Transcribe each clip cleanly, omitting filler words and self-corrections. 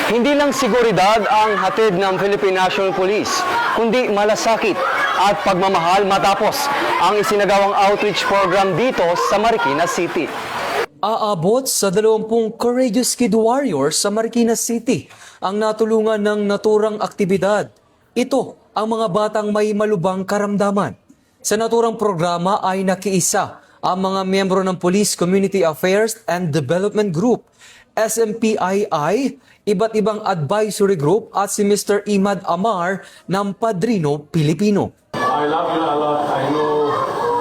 Hindi lang seguridad ang hatid ng Philippine National Police, kundi malasakit at pagmamahal matapos ang isinagawang outreach program dito sa Marikina City. Aabot sa 20 Courageous Kid Warriors sa Marikina City ang natulungan ng naturang aktibidad. Ito ang mga batang may malubhang karamdaman. Sa naturang programa ay nakiisa ang mga miyembro ng Police Community Affairs and Development Group, SMPII, iba't ibang advisory group at si Mr. Imad Amar ng Padrino Pilipino. I love you a lot. I know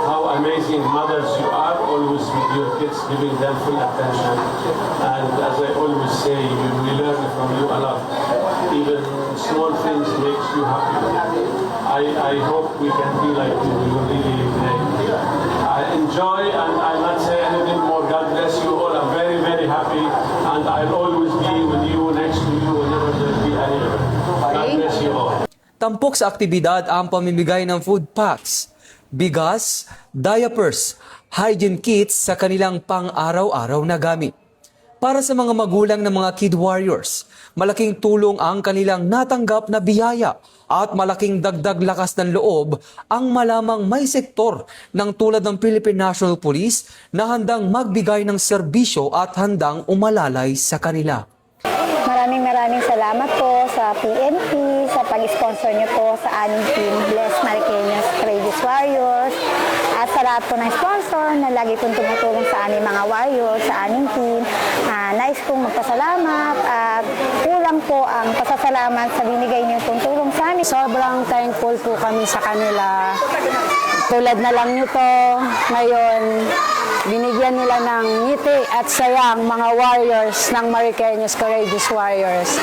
how amazing mothers you are, always with your kids, giving them full attention. And as I always say, we learn from you a lot. Even small things makes you happy. I hope we can be like you. We will really great. I enjoy and I'll not say anything more. God bless you all. I'm very, very happy. And I'll always be with you, next to you, whenever there'll be any. God bless you all. Tampok sa aktibidad ang pamimigay ng food packs, bigas, diapers, hygiene kits sa kanilang pang-araw-araw na gamit. Para sa mga magulang ng mga Kid Warriors, malaking tulong ang kanilang natanggap na biyaya at malaking dagdag lakas ng loob ang malamang may sektor ng tulad ng Philippine National Police na handang magbigay ng serbisyo at handang umalalay sa kanila. Maraming salamat po sa PNP, sa pag-sponsor niyo po sa aming team, Bless Mariqueños Courageous Warriors, at sa lahat po ng sponsor na lagi pong tumutulong sa aming mga warriors, sa aming team. Nais pong magpasalamat at kulang po ang pasasalamat sa binigay niyo pong tulong sa amin. Sobrang thankful po kami sa kanila. Tulad na lang nito, ngayon, binigyan nila ng ngiti at sayang mga warriors ng Mariqueños Courageous Warriors.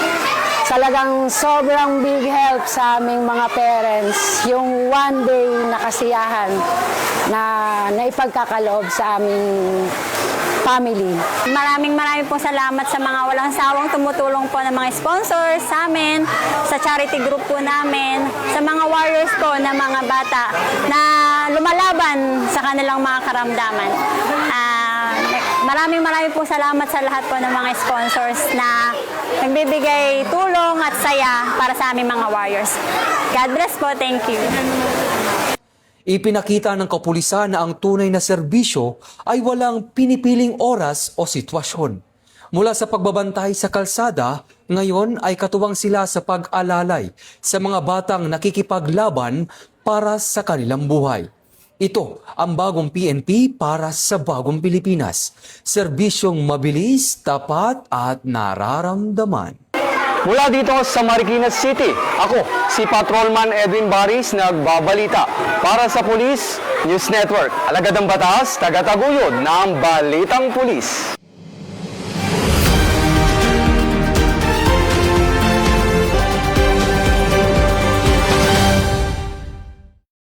Talagang sobrang big help sa aming mga parents, yung one day na kasiyahan na naipagkakaloob sa aming family. Maraming po salamat sa mga walang sawang tumutulong po ng mga sponsors sa amin, sa charity group po namin, sa mga warriors po na mga bata na lumalaban sa kanilang mga karamdaman. Maraming po salamat sa lahat po ng mga sponsors na nagbibigay tulong at saya para sa aming mga warriors. God bless po. Thank you. Ipinakita ng kapulisan na ang tunay na serbisyo ay walang pinipiling oras o sitwasyon. Mula sa pagbabantay sa kalsada, ngayon ay katuwang sila sa pag-alalay sa mga batang nakikipaglaban para sa kanilang buhay. Ito ang bagong PNP para sa bagong Pilipinas. Serbisyong mabilis, tapat at nararamdaman. Mula dito sa Marikina City, ako si Patrolman Edwin Baris nagbabalita para sa Police News Network. Alagad ang batas, tagataguyod ng Balitang Pulis.